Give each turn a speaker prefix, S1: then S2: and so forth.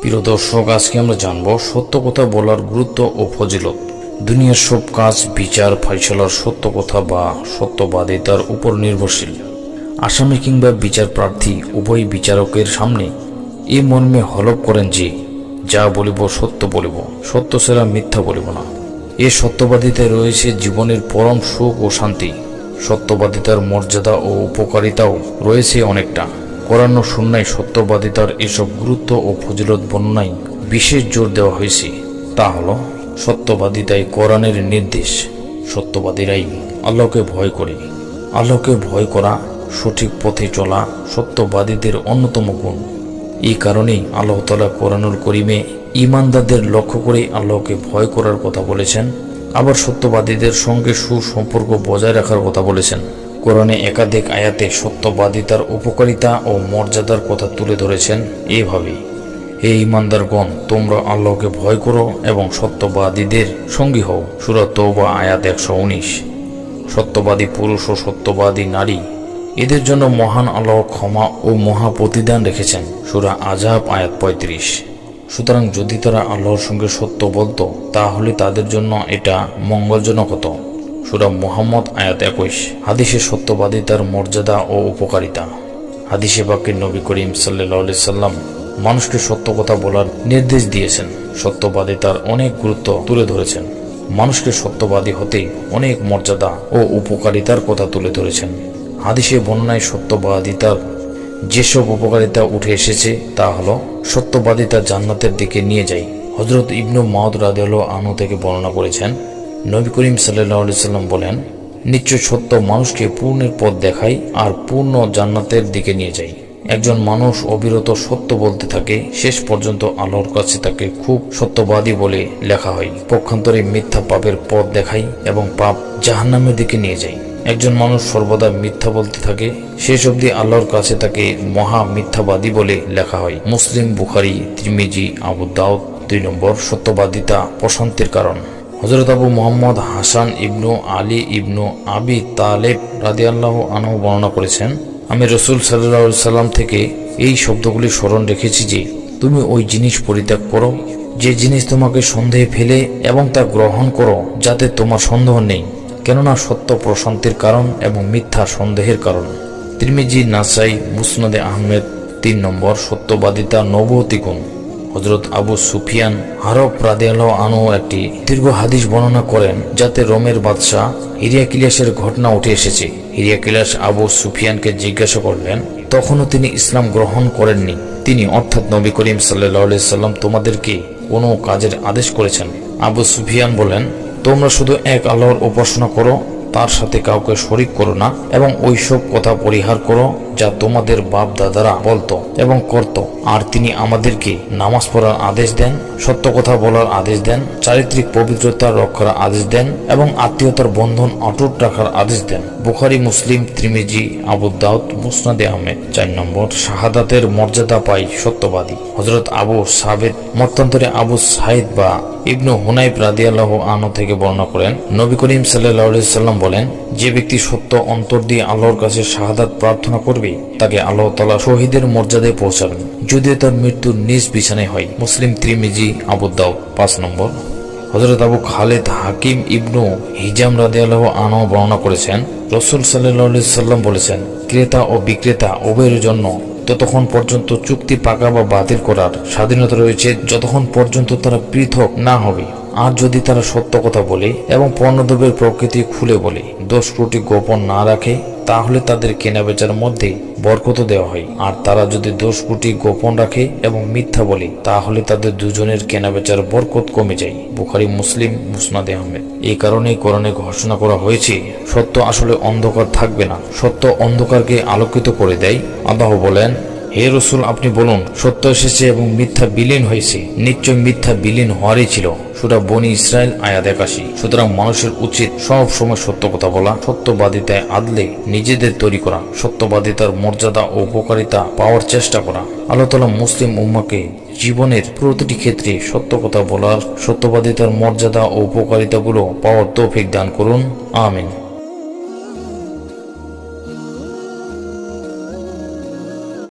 S1: প্রিয় দর্শক, আজকে আমরা জানব সত্য কথা বলার গুরুত্ব ও ফজিলত। দুনিয়ার সব কাজ বিচার ফাইসালার সত্য কথা বা সত্যবাদিতার উপর নির্ভরশীল। আসামি কিংবা বিচার প্রার্থী উভয় বিচারকের সামনে এই মর্মে হলফ করেন যে, যা বলিব সত্য বলিব, সত্য ছাড়া মিথ্যা বলিব না। এ সত্যবাদিতায় রয়েছে জীবনের পরম সুখ ও শান্তি। সত্যবাদিতার মর্যাদা ও উপকারিতাও রয়েছে অনেকটা। কোরআন ও সুন্নাহয় সত্যবাদিতার এসব গুরুত্ব ও ফজিলত বর্ণনায় বিশেষ জোর দেওয়া হয়েছে। তা হল, সত্যবাদিতায় কোরআনের নির্দেশ, সত্যবাদীরাই আল্লাহকে ভয় করে। আল্লাহকে ভয় করা, সঠিক পথে চলা সত্যবাদীদের অন্যতম গুণ। এই কারণেই আল্লাহ তাআলা কোরআনুল কারীমে ঈমানদারদের লক্ষ্য করে আল্লাহকে ভয় করার কথা বলেছেন, আবার সত্যবাদীদের সঙ্গে সুসম্পর্ক বজায় রাখার কথা বলেছেন। কোরআনে একাধিক আয়াতে সত্যবাদিতার উপকারিতা ও মর্যাদার কথা তুলে ধরেছেন এভাবে: হে ঈমানদারগণ, তোমরা আল্লাহকে ভয় করো এবং সত্যবাদীদের সঙ্গী হও। সূরা তাওবা আয়াত 119। সত্যবাদী পুরুষ ও সত্যবাদী নারী, এদের জন্য মহান আল্লাহ ক্ষমা ও মহা প্রতিদান রেখেছেন। সূরা আহজাব আয়াত 35। সুতরাং যদি তারা আল্লাহর সঙ্গে সত্য বলতো, তাহলে তাদের জন্য এটা মঙ্গলজনক হতো। সূরা মুহাম্মদ আয়াত 21। হাদিসে সত্যবাদিতার মর্যাদা ও উপকারিতা। হাদিসে পাকে নবী করিম সাল্লাল্লাহু আলাইহি সাল্লাম মানুষকে সত্য কথা বলার নির্দেশ দিয়েছেন। সত্যবাদিতার অনেক গুরুত্ব তুলে ধরেছেন। মানুষকে সত্যবাদী হতে অনেক মর্যাদা ও উপকারিতার কথা তুলে ধরেছেন। হাদিসে বর্ণনায় সত্যবাদিতার যেসব উপকারিতা উঠে এসেছে তা হল, সত্যবাদিতা জান্নাতের দিকে নিয়ে যায়। হযরত ইবনু মাউদ রাদিয়াল্লাহু আনহু থেকে বর্ণনা করেছেন, নবী করিম সাল্লাল্লাহু আলাইহি সাল্লাম বলেন, নিশ্চয় সত্য মানুষকে পূর্ণের পথ দেখায় আর পূর্ণ জান্নাতের দিকে নিয়ে যায়। একজন মানুষ অবিরত সত্য বলতে থাকে, শেষ পর্যন্ত আল্লাহর কাছে তাকে খুব সত্যবাদী বলে লেখা হয়। পক্ষান্তরে মিথ্যা পাপের পথ দেখায় এবং পাপ জাহান্নামের দিকে নিয়ে যায়। একজন মানুষ সর্বদা মিথ্যা বলতে থাকে, শেষ অবধি আল্লাহর কাছে তাকে মহা মিথ্যাবাদী বলে লেখা হয়। মুসলিম, বুখারী, তিরমিজি, আবু দাউদ। 2 নম্বর, সত্যবাদিতা প্রশান্তির কারণ। হযরত আবু মুহাম্মদ হাসান ইবনু আলী ইবনু আবি তালেব রাদিয়াল্লাহু আনহু বর্ণনা করেছেন, আমি রাসূল সাল্লাল্লাহু আলাইহি সাল্লাম থেকে এই শব্দগুলি স্মরণ রেখেছি যে, তুমি ওই জিনিস পরিত্যাগ করো যে জিনিস তোমাকে সন্দেহে ফেলে এবং তা গ্রহণ করো যাতে তোমার সন্দেহ নেই, কেননা সত্য প্রশান্তির কারণ এবং মিথ্যা সন্দেহের কারণ। তিরমিজি, নাসাই, মুসনাদে আহমেদ। 3 নম্বর, সত্যবাদিতা নবুয়তি গুণ। হযরত আবু সুফিয়ান হারব রাদিয়াল্লাহু আনহু একটি দীর্ঘ হাদিস বর্ণনা করেন, যাতে রোমের বাদশাহ হিরিয়াকিলাসের ঘটনা উঠে এসেছে। হিরিয়াকিলাস আবু সুফিয়ানকে জিজ্ঞাসা করলেন, তখনও তিনি ইসলাম গ্রহণ করেননি। তিনি অর্থাৎ নবী করিম সাল্লাল্লাহু আলাইহি সাল্লাম তোমাদেরকে কোনো কাজের আদেশ করেছেন? আবু সুফিয়ান বলেন, তোমরা শুধু এক আল্লাহর উপাসনা করো, তার সাথে কাউকে শরীক করো না এবং ওইসব কথা পরিহার করো যা তোমাদের বাপ দাদারা বলতো এবং করত। আর তিনি আমাদেরকে নামাজ পড়ার আদেশ দেন, সত্য কথা বলার আদেশ দেন, চারিত্রিক পবিত্রতা রক্ষার আদেশ দেন এবং আত্মীয়তার বন্ধন অটুট রাখার আদেশ দেন। বুখারী, মুসলিম, তিরমিজি, আবু দাউদ, মুসনাদে আহমেদ। 4 নম্বর, শাহাদাতের মর্যাদা পায় সত্যবাদী। হযরত আবু সাবেত মতান্তরে আবু সাইদ বা ইবনু হুনাইব রাদিয়াল্লাহু আনহু থেকে বর্ণনা করেন, নবী করিম সাল্লাল্লাহু আলাইহি সাল্লাম বলেন, যে ব্যক্তি সত্য অন্তর দিয়ে আল্লাহর কাছে শাহাদাত প্রার্থনা করবে, তাকে আল্লাহ তাআলা শহীদের মর্যাদায় পৌঁছাবেন, যদিও তার মৃত্যু নিজ বিছানায় হয়। মুসলিম, তিরমিজি, আবু দাউদ। 5 নম্বর, হযরত আবু খালিদ হাকিম ইবনু হিজাম রাদিয়াল্লাহু আনহু বর্ণনা করেছেন, রাসূল সাল্লাল্লাহু আলাইহি সাল্লাম বলেছেন, ক্রেতা ও বিক্রেতা উভয়ের জন্য ততক্ষণ পর্যন্ত চুক্তি পাকা বা বাতিল করার স্বাধীনতা রয়েছে যতক্ষণ পর্যন্ত তারা পৃথক না হবে। আর যদি তারা সত্য কথা বলে এবং পণ্যদ্রব্যের প্রকৃতি খুলে বলে, দোষ ত্রুটি গোপন না রাখে, তাহলে তাদের কেনাবেচার মধ্যে বরকত দেওয়া হয়। আর তারা যদি দোষ ত্রুটি গোপন রাখে এবং মিথ্যা বলে, তাহলে তাদের দুজনের কেনাবেচার বরকত কমে যায়। বুখারী, মুসলিম, মুসনাদে আহমেদ। এই কারণেই কোরআনে ঘোষণা করা হয়েছে, সত্য আসলে অন্ধকার থাকবে না, সত্য অন্ধকারকে আলোকিত করে দেয়। আল্লাহ বলেন, হে রাসূল, আপনি বলুন, সত্য এসেছে এবং মিথ্যা বিলীন হয়েছে। নিশ্চয় মিথ্যা বিলীন হওয়ারই ছিল। সূরা বনী ইসরাইল আয়াত 81। সুতরাং মানুষের উচিত সব সময় সত্য কথা বলা, সত্যবাদিতায় আদলে নিজেদের তৈরি করা, সত্যবাদিতার মর্যাদা ও উপকারিতা পাওয়ার চেষ্টা করা। আল্লাহ তাআলা মুসলিম উম্মাহকে জীবনের প্রতিটি ক্ষেত্রে সত্য কথা বলার, সত্যবাদিতার মর্যাদা ও উপকারিতাগুলো পাওয়ার তৌফিক দান করুন। আমিন।